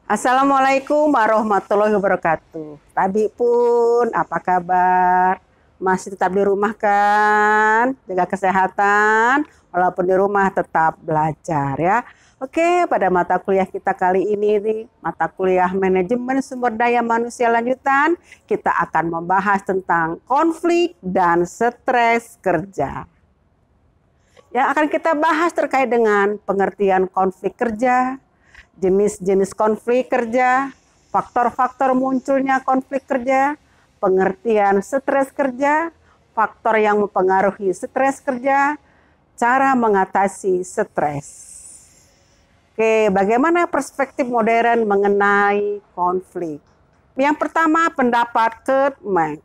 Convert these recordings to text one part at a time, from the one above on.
Assalamualaikum warahmatullahi wabarakatuh. Tabi pun, apa kabar? Masih tetap di rumah kan? Jaga kesehatan, walaupun di rumah tetap belajar ya. Oke, pada mata kuliah kita kali ini nih, mata kuliah manajemen sumber daya manusia lanjutan, kita akan membahas tentang konflik dan stres kerja. Yang akan kita bahas terkait dengan pengertian konflik kerja, jenis-jenis konflik kerja, faktor-faktor munculnya konflik kerja, pengertian stres kerja, faktor yang mempengaruhi stres kerja, cara mengatasi stres. Oke, bagaimana perspektif modern mengenai konflik? Yang pertama, pendapat Kurt Meck.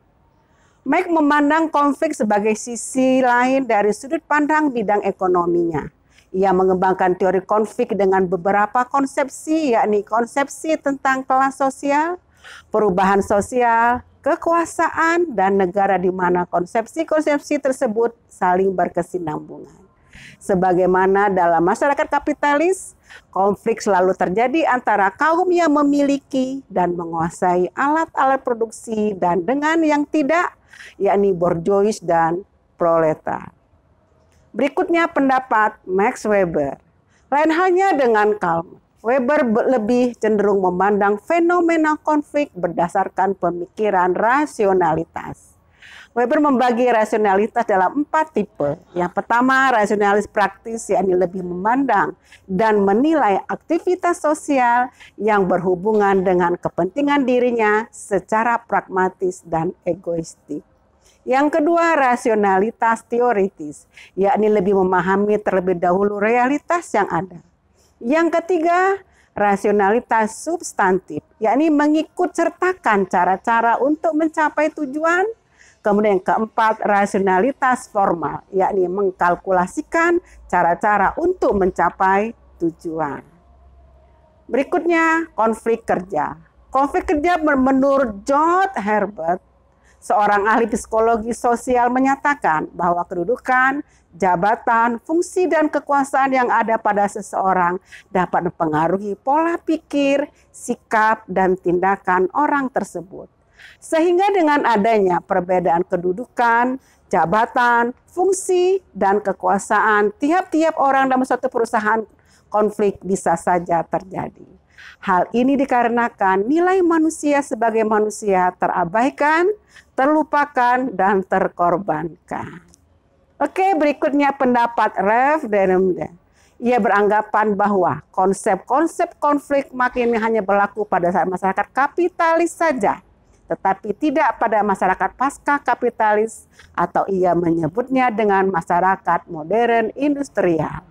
Meck memandang konflik sebagai sisi lain dari sudut pandang bidang ekonominya. Ia mengembangkan teori konflik dengan beberapa konsepsi, yakni konsepsi tentang kelas sosial, perubahan sosial, kekuasaan, dan negara di mana konsepsi-konsepsi tersebut saling berkesinambungan. Sebagaimana dalam masyarakat kapitalis, konflik selalu terjadi antara kaum yang memiliki dan menguasai alat-alat produksi dan dengan yang tidak, yakni bourgeois dan proletar. Berikutnya pendapat Max Weber. Lain halnya dengan Karl. Weber lebih cenderung memandang fenomena konflik berdasarkan pemikiran rasionalitas. Weber membagi rasionalitas dalam 4 tipe. Yang pertama, rasionalis praktis, yakni lebih memandang dan menilai aktivitas sosial yang berhubungan dengan kepentingan dirinya secara pragmatis dan egoistik. Yang kedua, rasionalitas teoritis, yakni lebih memahami terlebih dahulu realitas yang ada. Yang ketiga, rasionalitas substantif, yakni mengikut sertakan cara-cara untuk mencapai tujuan. Kemudian yang keempat, rasionalitas formal, yakni mengkalkulasikan cara-cara untuk mencapai tujuan. Berikutnya, konflik kerja. Konflik kerja menurut George Herbert, seorang ahli psikologi sosial, menyatakan bahwa kedudukan, jabatan, fungsi, dan kekuasaan yang ada pada seseorang dapat mempengaruhi pola pikir, sikap, dan tindakan orang tersebut. Sehingga dengan adanya perbedaan kedudukan, jabatan, fungsi, dan kekuasaan tiap-tiap orang dalam suatu perusahaan, konflik bisa saja terjadi. Hal ini dikarenakan nilai manusia sebagai manusia terabaikan, terlupakan, dan terkorbankan. Oke, berikutnya pendapat Ralph Derrida. Ia beranggapan bahwa konsep-konsep konflik makin hanya berlaku pada masyarakat kapitalis saja, tetapi tidak pada masyarakat pasca kapitalis, atau ia menyebutnya dengan masyarakat modern industrial.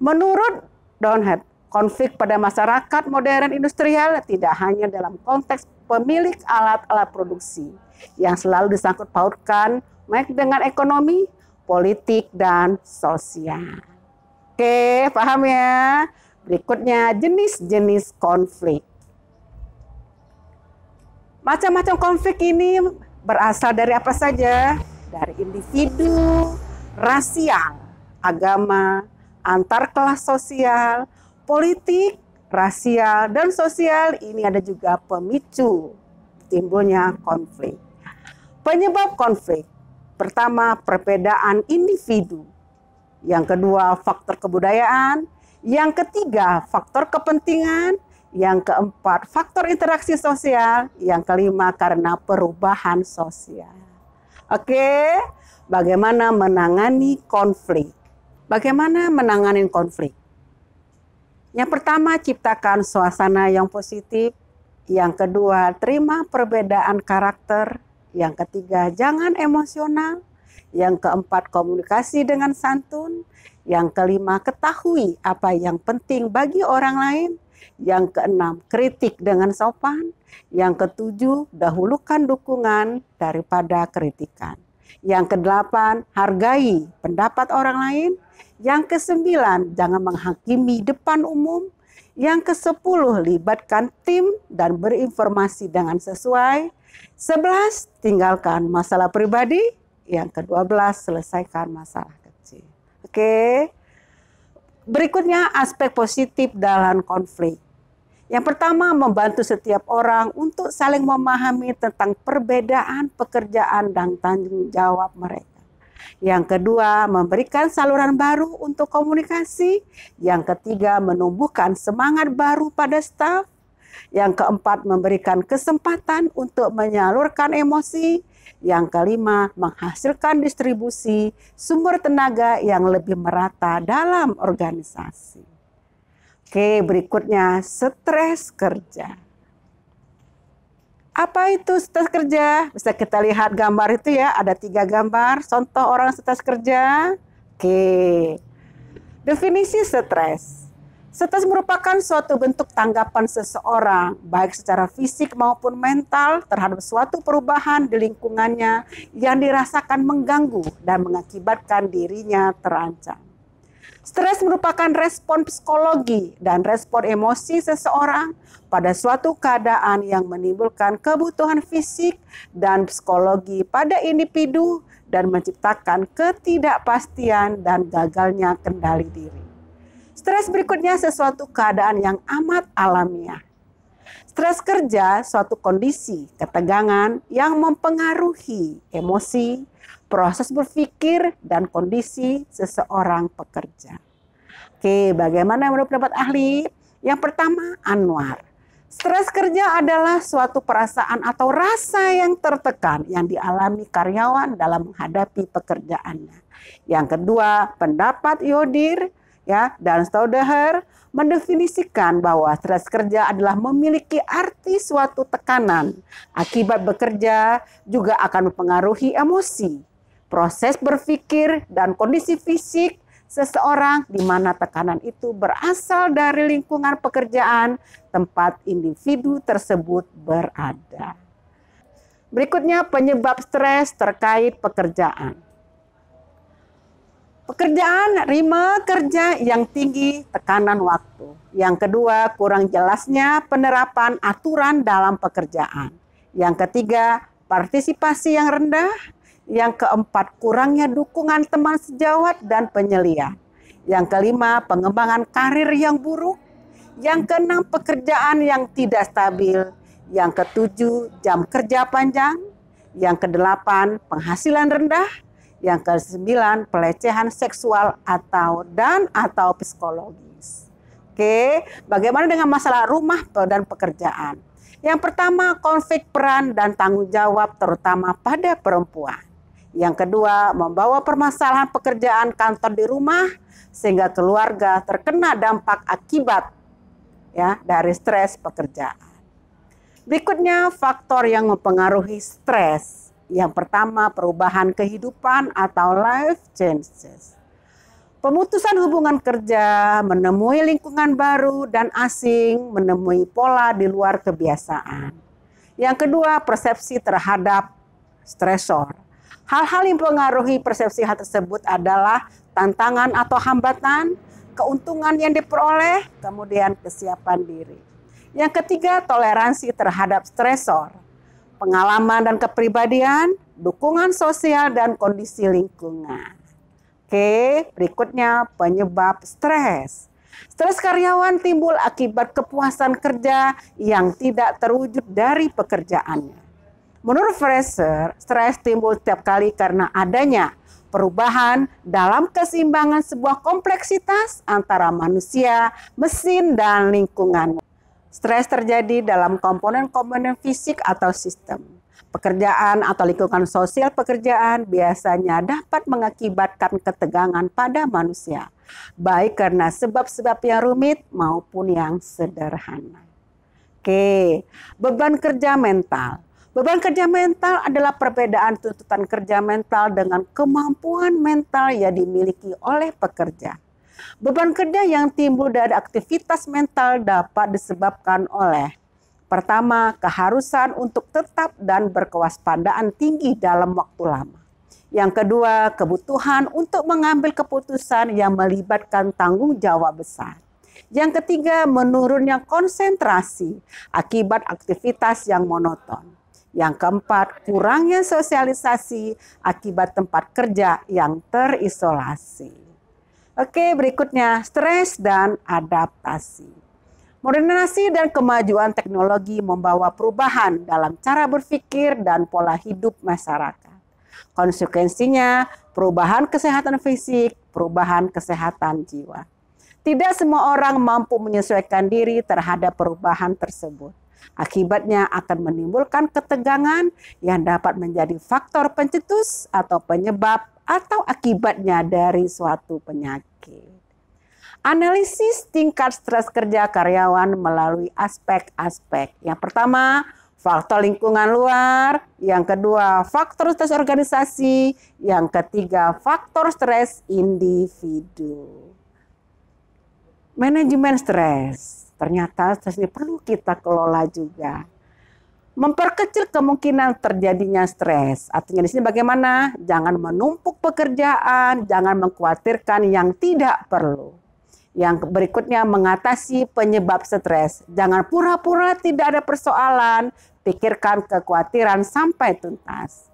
Menurut Donhead, konflik pada masyarakat modern industrial tidak hanya dalam konteks pemilik alat-alat produksi yang selalu disangkut pautkan baik dengan ekonomi, politik, dan sosial. Oke, paham ya? Berikutnya jenis-jenis konflik. Macam-macam konflik ini berasal dari apa saja? Dari individu, rasial, agama, antar kelas sosial, politik, rasial, dan sosial. Ini ada juga pemicu timbulnya konflik. Penyebab konflik. Pertama, perbedaan individu. Yang kedua, faktor kebudayaan. Yang ketiga, faktor kepentingan. Yang keempat, faktor interaksi sosial. Yang kelima, karena perubahan sosial. Oke, bagaimana menangani konflik? Bagaimana menangani konflik? Yang pertama, ciptakan suasana yang positif. Yang kedua, terima perbedaan karakter. Yang ketiga, jangan emosional. Yang keempat, komunikasi dengan santun. Yang kelima, ketahui apa yang penting bagi orang lain. Yang keenam, kritik dengan sopan. Yang ketujuh, dahulukan dukungan daripada kritikan. Yang kedelapan, hargai pendapat orang lain. Yang kesembilan, jangan menghakimi depan umum. Yang kesepuluh, libatkan tim dan berinformasi dengan sesuai. 11, tinggalkan masalah pribadi. Yang ke-12, selesaikan masalah kecil. Oke. Berikutnya, aspek positif dalam konflik. Yang pertama, membantu setiap orang untuk saling memahami tentang perbedaan pekerjaan dan tanggung jawab mereka. Yang kedua, memberikan saluran baru untuk komunikasi. Yang ketiga, menumbuhkan semangat baru pada staf. Yang keempat, memberikan kesempatan untuk menyalurkan emosi. Yang kelima, menghasilkan distribusi sumber tenaga yang lebih merata dalam organisasi. Oke, berikutnya stres kerja. Apa itu stres kerja? Bisa kita lihat gambar itu ya, ada 3 gambar. Contoh orang stres kerja. Oke, definisi stres. Stres merupakan suatu bentuk tanggapan seseorang, baik secara fisik maupun mental, terhadap suatu perubahan di lingkungannya yang dirasakan mengganggu dan mengakibatkan dirinya terancam. Stres merupakan respon psikologi dan respon emosi seseorang pada suatu keadaan yang menimbulkan kebutuhan fisik dan psikologi pada individu dan menciptakan ketidakpastian dan gagalnya kendali diri. Stres berikutnya sesuatu keadaan yang amat alamiah. Stres kerja suatu kondisi ketegangan yang mempengaruhi emosi, proses berpikir, dan kondisi seseorang pekerja. Oke, bagaimana menurut pendapat ahli? Yang pertama, Anwar. Stres kerja adalah suatu perasaan atau rasa yang tertekan yang dialami karyawan dalam menghadapi pekerjaannya. Yang kedua, pendapat Yodir dan Staudaher mendefinisikan bahwa stres kerja adalah memiliki arti suatu tekanan. Akibat bekerja juga akan mempengaruhi emosi, proses berpikir, dan kondisi fisik seseorang di mana tekanan itu berasal dari lingkungan pekerjaan tempat individu tersebut berada. Berikutnya penyebab stres terkait pekerjaan. Pekerjaan ritme kerja yang tinggi, tekanan waktu. Yang kedua, kurang jelasnya penerapan aturan dalam pekerjaan. Yang ketiga, partisipasi yang rendah. Yang keempat, kurangnya dukungan teman sejawat dan penyelia. Yang kelima, pengembangan karir yang buruk. Yang keenam, pekerjaan yang tidak stabil. Yang ketujuh, jam kerja panjang. Yang kedelapan, penghasilan rendah. Yang kesembilan, pelecehan seksual atau psikologis. Oke, bagaimana dengan masalah rumah dan pekerjaan? Yang pertama, konflik peran dan tanggung jawab terutama pada perempuan. Yang kedua, membawa permasalahan pekerjaan kantor di rumah sehingga keluarga terkena dampak akibat dari stres pekerjaan. Berikutnya, faktor yang mempengaruhi stres. Yang pertama, perubahan kehidupan atau life changes. Pemutusan hubungan kerja, menemui lingkungan baru dan asing, menemui pola di luar kebiasaan. Yang kedua, persepsi terhadap stresor. Hal-hal yang mempengaruhi persepsi hal tersebut adalah tantangan atau hambatan, keuntungan yang diperoleh, kemudian kesiapan diri. Yang ketiga, toleransi terhadap stresor. Pengalaman dan kepribadian, dukungan sosial, dan kondisi lingkungan. Oke, berikutnya penyebab stres. Stres karyawan timbul akibat kepuasan kerja yang tidak terwujud dari pekerjaannya. Menurut Fraser, stres timbul setiap kali karena adanya perubahan dalam keseimbangan sebuah kompleksitas antara manusia, mesin, dan lingkungan. Stres terjadi dalam komponen-komponen fisik atau sistem. Pekerjaan atau lingkungan sosial pekerjaan biasanya dapat mengakibatkan ketegangan pada manusia, baik karena sebab-sebab yang rumit maupun yang sederhana. Oke, beban kerja mental. Beban kerja mental adalah perbedaan tuntutan kerja mental dengan kemampuan mental yang dimiliki oleh pekerja. Beban kerja yang timbul dari aktivitas mental dapat disebabkan oleh pertama, keharusan untuk tetap dan berkewaspadaan tinggi dalam waktu lama. Yang kedua, kebutuhan untuk mengambil keputusan yang melibatkan tanggung jawab besar. Yang ketiga, menurunnya konsentrasi akibat aktivitas yang monoton. Yang keempat, kurangnya sosialisasi akibat tempat kerja yang terisolasi. Oke, berikutnya stres dan adaptasi. Modernisasi dan kemajuan teknologi membawa perubahan dalam cara berpikir dan pola hidup masyarakat. Konsekuensinya, perubahan kesehatan fisik, perubahan kesehatan jiwa. Tidak semua orang mampu menyesuaikan diri terhadap perubahan tersebut. Akibatnya akan menimbulkan ketegangan yang dapat menjadi faktor pencetus atau penyebab atau akibatnya dari suatu penyakit. Analisis tingkat stres kerja karyawan melalui aspek-aspek. Yang pertama, faktor lingkungan luar. Yang kedua, faktor stres organisasi. Yang ketiga, faktor stres individu. Manajemen stres. Ternyata stres ini perlu kita kelola juga. Memperkecil kemungkinan terjadinya stres. Artinya di sini bagaimana? Jangan menumpuk pekerjaan, jangan mengkhawatirkan yang tidak perlu. Yang berikutnya, mengatasi penyebab stres. Jangan pura-pura tidak ada persoalan, pikirkan kekhawatiran sampai tuntas.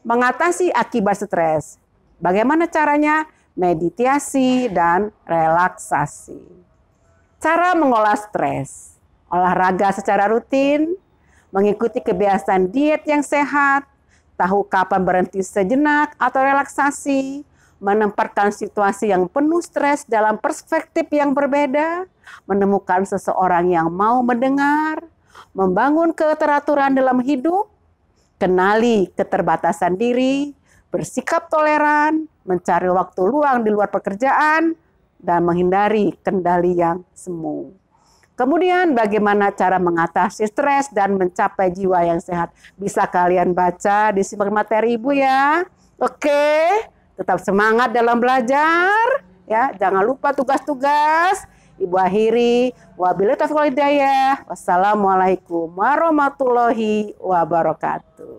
Mengatasi akibat stres. Bagaimana caranya? Meditasi dan relaksasi. Cara mengolah stres. Olahraga secara rutin, mengikuti kebiasaan diet yang sehat, tahu kapan berhenti sejenak atau relaksasi, menempatkan situasi yang penuh stres dalam perspektif yang berbeda, menemukan seseorang yang mau mendengar, membangun keteraturan dalam hidup, kenali keterbatasan diri, bersikap toleran, mencari waktu luang di luar pekerjaan, dan menghindari kendali yang semu. Kemudian bagaimana cara mengatasi stres dan mencapai jiwa yang sehat? Bisa kalian baca di simak materi Ibu ya. Oke. Tetap semangat dalam belajar, ya. Jangan lupa tugas-tugas. Ibu akhiri. Wabillahi taufiq wal hidayah. Wassalamualaikum warahmatullahi wabarakatuh.